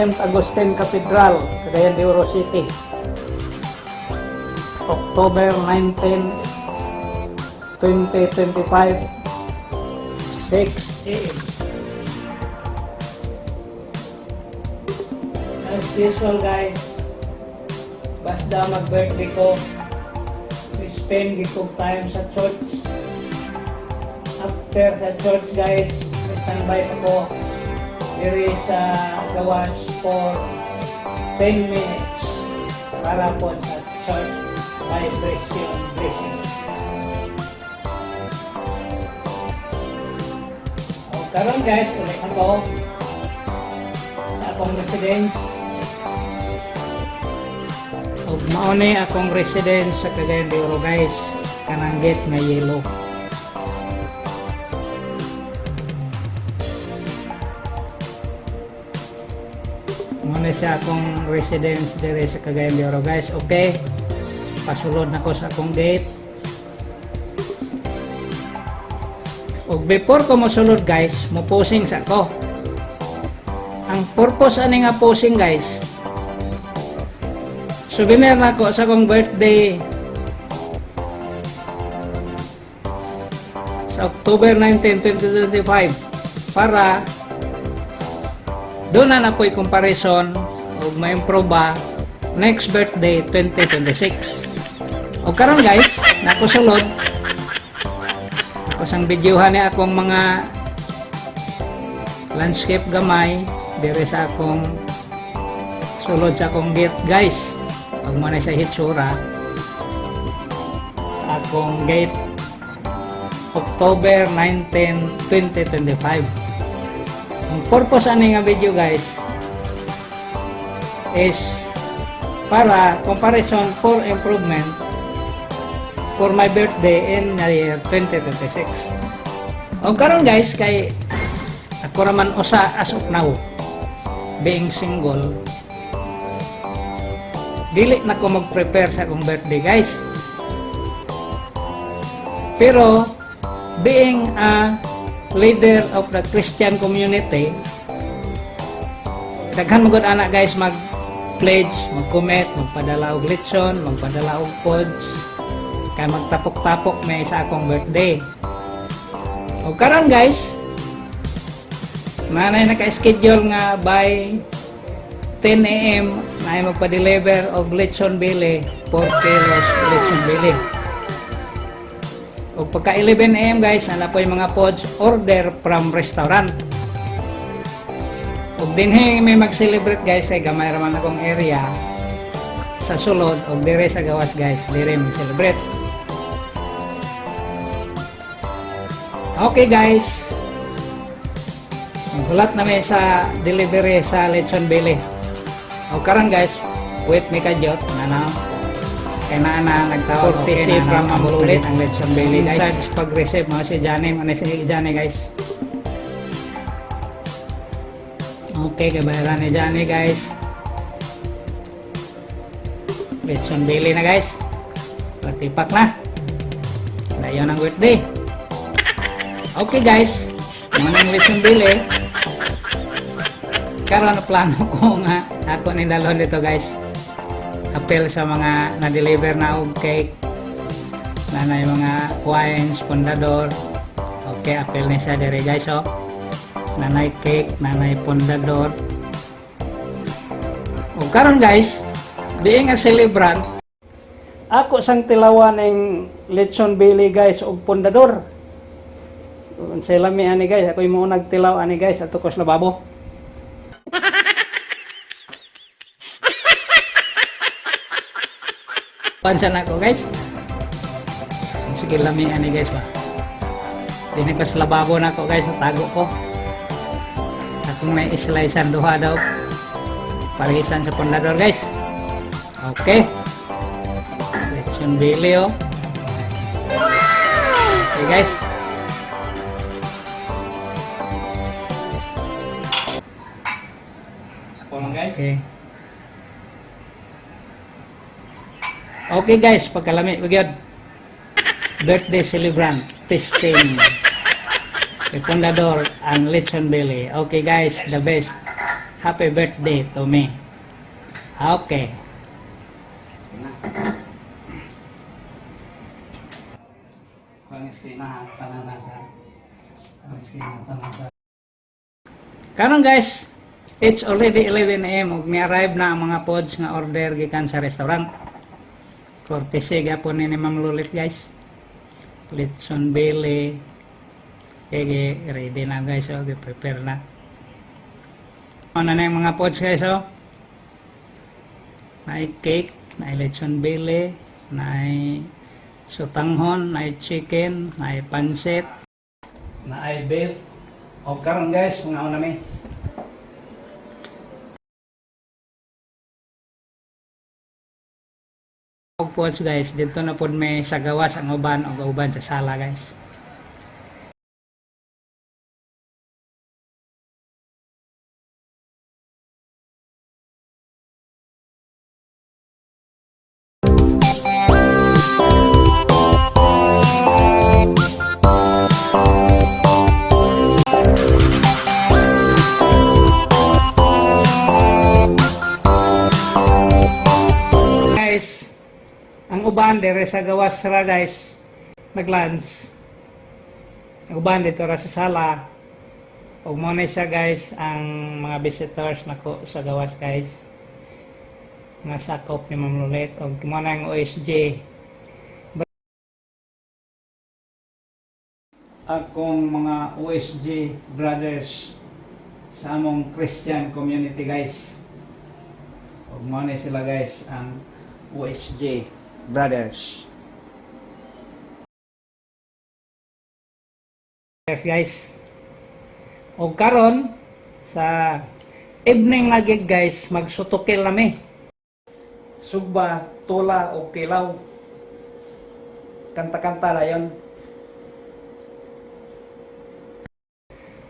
St. Augustine Cathedral, Cagayan de Oro City. October 19, 2025, 6 a.m. As usual guys, basta mag-birthday ko, we spend gitong time sa church. After sa church guys, standby ako diri sa gawas for 10 minutes para po sa church vibration blessing. O karon guys, ulit ako sa akong residence. O mauni akong residence sa Cagayan de Oro guys, kanang gate nga yellow. Muna siya akong residence dire sa Cagayan de Oro guys. Okay, pasulod na ko sa akong gate. O before ko mosulod guys, mo posing sa ako. Ang purpose ani nga posing guys, souvenir na ko sa akong birthday sa October 19, 2025 para doon na po'y comparison o ma-improve ba next birthday 2026. O karon guys, nakusulod ako sang videohan ni akong mga landscape gamay dire sa akong sulod sa akong gate guys. Pag mo na sa hitsura sa akong gate October 19, 2025. Ang purpose ani nga video guys is para comparison for improvement for my birthday in the year 2026. O karon guys, kay ako raman usa as of now being single, dili na ko mag-prepare sa akong birthday guys. Pero being a leader of the Christian community, daghan magud ana guys mag-pledge, mag-commit, magpadala og litson, magpadala og pods, kay magtapok-tapok may sa akong birthday. O karon guys, manay naka-schedule nga by 10 a.m. na magpa-deliver og litson bili, 4 kilos litson bili. O pagka 11 a.m. guys, na po yung mga pods order from restaurant. O dinhi may mag-celebrate guys, ay gamay raman akong area sa sulod o dire sa gawas guys, dire mag-celebrate. Okay guys, hulat na may sa delivery sa lechon bili. O karon guys, wait me kadyot na kaya na nagtawag courtesy from Amulit ang lechon bili guys. Pag-receive mga si Johnny, ano si Johnny guys. Okay, kabayaran ni Johnny guys. Lechon bili na guys. Patipak na. Dayon ang birthday. Okay guys, manang lechon bili. Karon plano ko nga ako ni dalon dito guys. Appeal sa mga na-deliver na og cake, nanay mga wines, pondador. Okay, appeal ni siya dire guys. Oh, nanay cake, nanay pondador. O karon guys, being a celebrant, ako sang tilawan ng lechon bili guys og pondador. Sila mi ani guys, ako imo nagtilaw ani guys ato ko sa lababo. Pansan ako guys. Sige lami ani guys ba. Dini pas lababo na ako guys, tago ko. Akong may slicean duha daw. Parisan sa pondador guys. Okay. Lechon bili oh. Okay guys. Ako lang guys. Okay. Okay guys, pagkalami magyod. Birthday celebrant testing. Kay pondador ang lechon belly. Okay guys, the best. happy birthday to me. Okay. Karon guys, it's already 11 AM ug ni-arrive na ang mga pods nga order gikan sa restaurant. Courtesy gapon ni Ma'am Lulit guys. Litson Bele. Ready na guys, so prepare na. Ano na yung mga pods guys, oh. Naay cake, naay Litson Bele, naay sutanghon, naay chicken, naay pansit, naay beef. O karon guys, mga una mi. Og pods guys, dito na pod may sagawas ang uban og uban sa sala guys. Ang uban dire sa gawas ra guys, nag-lunch. Ang uban dito ra sa sala. Ug mo na siya guys ang mga visitors nako sa gawas guys. Nga sakop ni Ma'am Lulit ug mo na ang OSJ. Akong mga OSJ brothers sa among Christian community guys. Ug mo na sila guys ang OSJ brothers. Yes guys. O karon sa evening lagi guys, magsutokil nami. Sugba, tula o kilaw. Kanta-kanta na yun.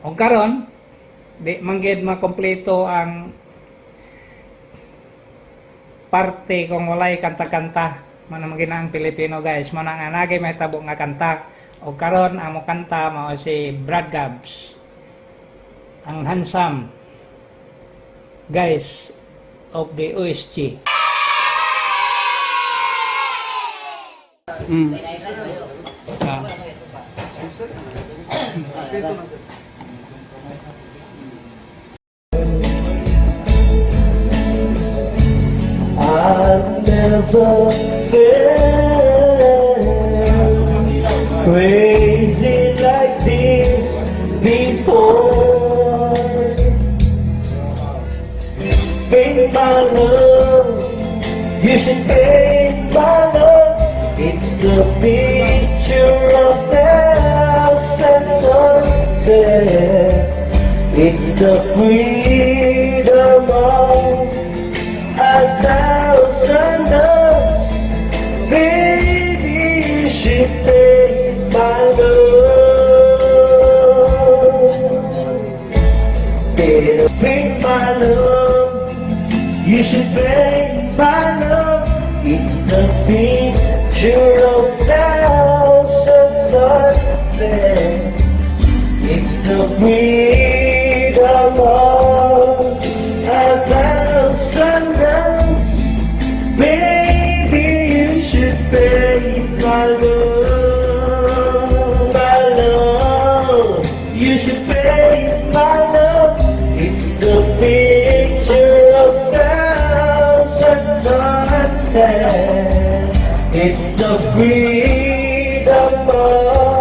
O karon, di manggid makompleto ang parte kung walay kanta-kanta. Manang ginang Pilipino guys, manang anagay may tabo nga kanta. O karon amo kanta mao si Brad Gabs, ang handsome guys of the OSG. I've never felt crazy like this before. Paint my love, you should paint my love. It's the picture of the house and sunset. It's the freedom of 1,000 loves. Baby, you should take my love. Better take my love. You should take my love. It's the picture of 1,000 sunsets. It's the freedom of 1,000 loves. Maybe you should pay my love. My love, you should pay my love. It's the picture of 1,000 sunsets. It's the freedom of